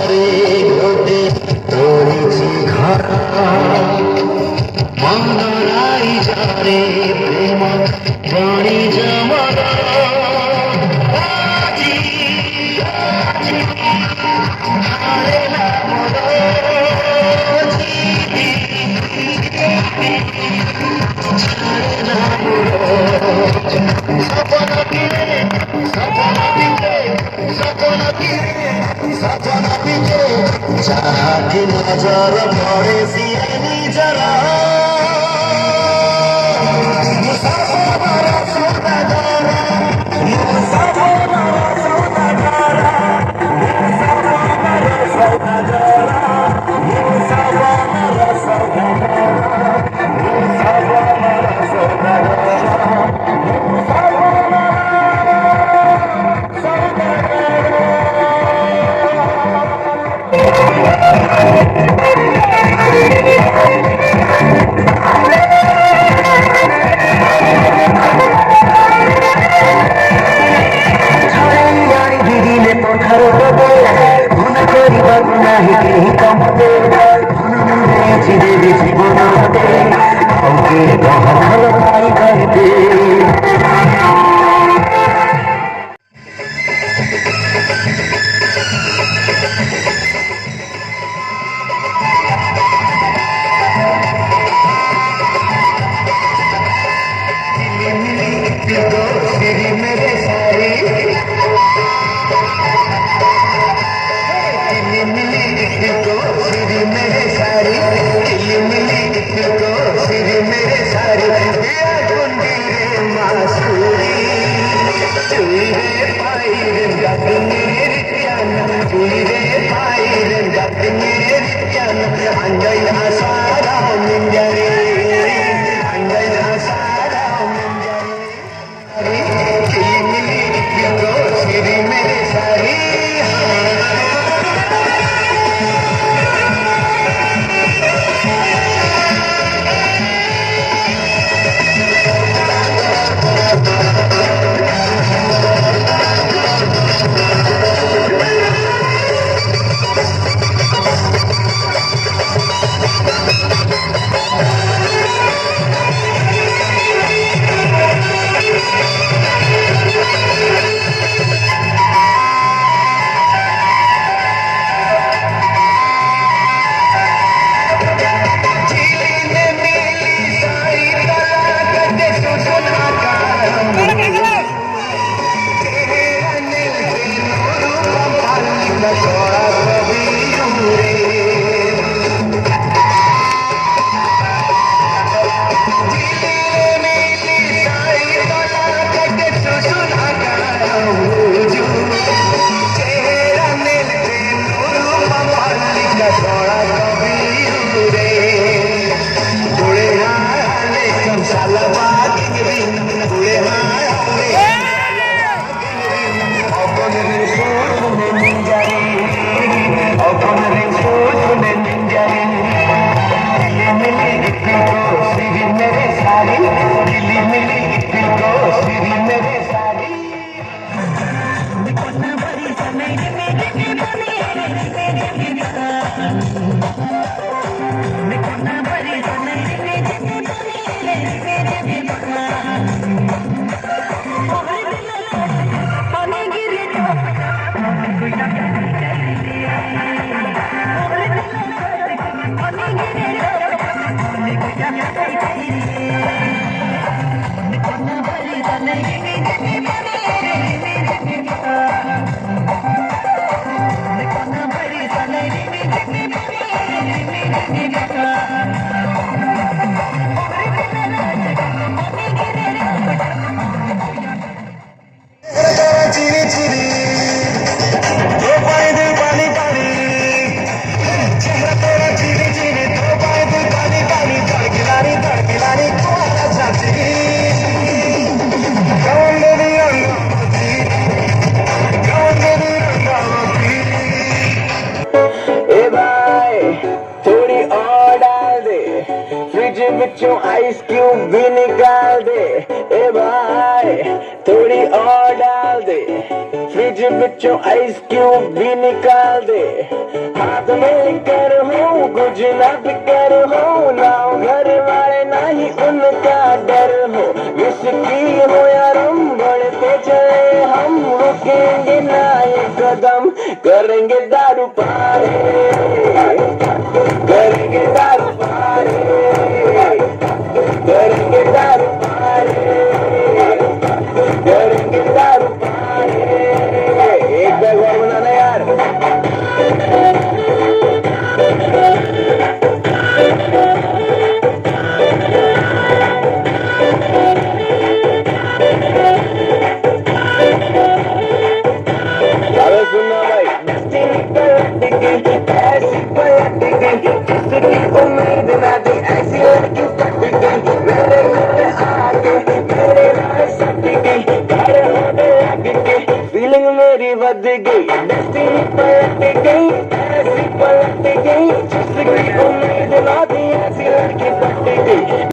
ঘরে ঘটে করেছি ঘরা মনরাই যারে প্রেম বাণী জমানা আজি আজি হারে না যাহাকে নজর পড়ে সিয়ানি যারা মুসাফির সওদাগর মুসাফির সওদাগর মুসাফির সওদাগর মুসাফির সওদাগর बिचों आइस क्यूब भी निकाल दे, ए भाई थोड़ी और डाल दे। फ्रिज बिचों आइस क्यूब भी निकाल दे, हाथ में कर हो कुछ ना फिकर हो, ना घर वाले ना ही उनका डर हो। विस्की हो या रम बढ़ते चले हम, रुकेंगे ना एक कदम, करेंगे दारू पारे, करेंगे दारू पारे, करेंगे दारू पारे, करेंगे दारू पारे। एक बैग और बनाना यार। अरे सुनना भाई, ऐसी पलट गई जिसकी उम्मीद ना थी, ऐसी लड़की पट गई मेरे घर आके, मेरे राह सट गई, घर होने लग गई, फीलिंग मेरी बद गई। डेस्टिनी पलट गई, ऐसी पलट गई जिसकी उम्मीद ना थी, ऐसी लड़की पट गई।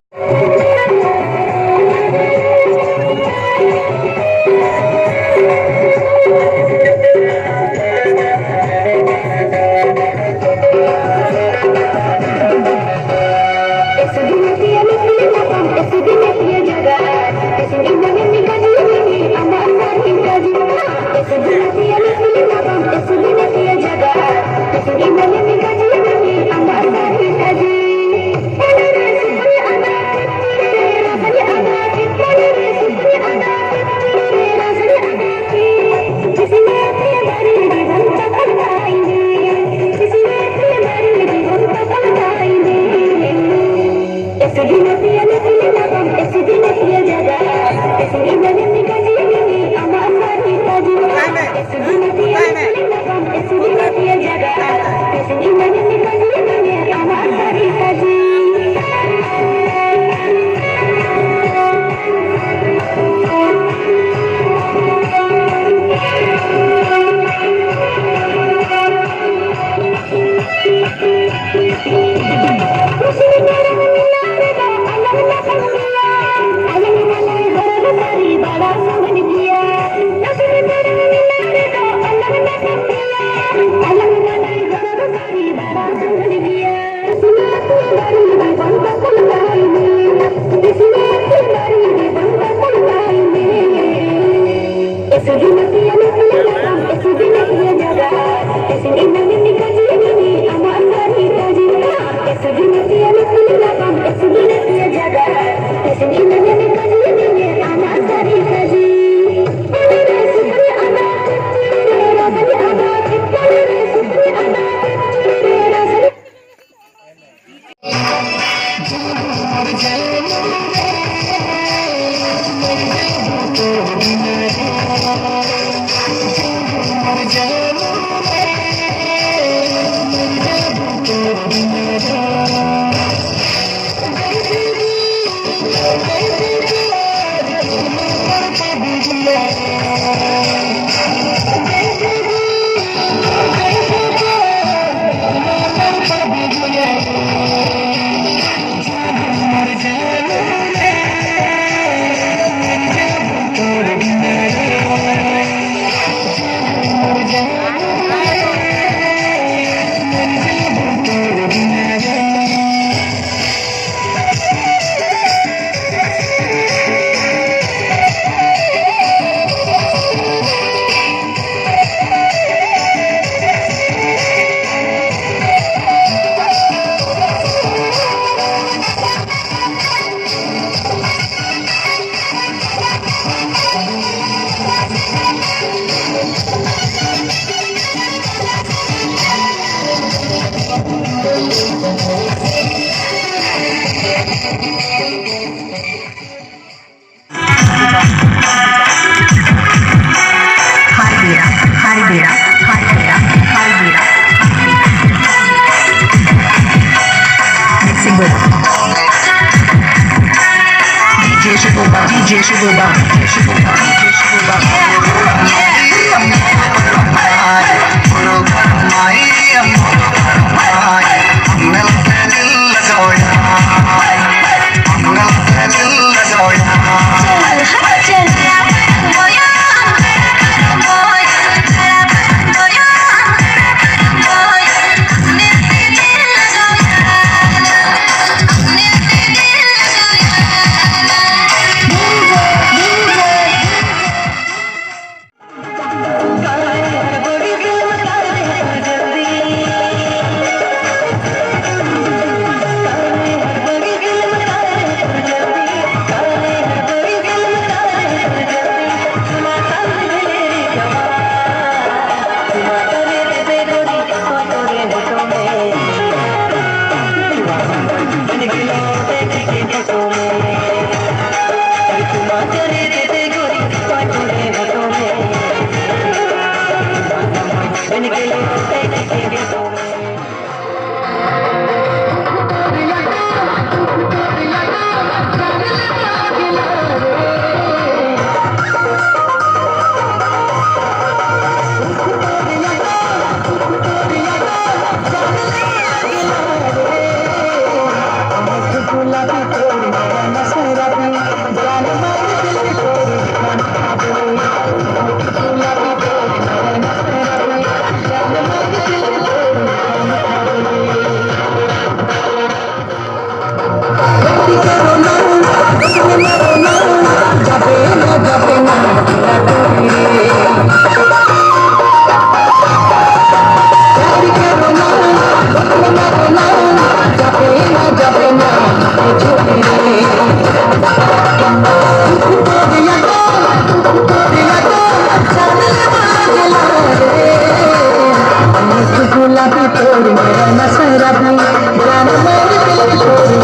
छोरी मेरा नशेरा भी जान मेरे दिल की छोरी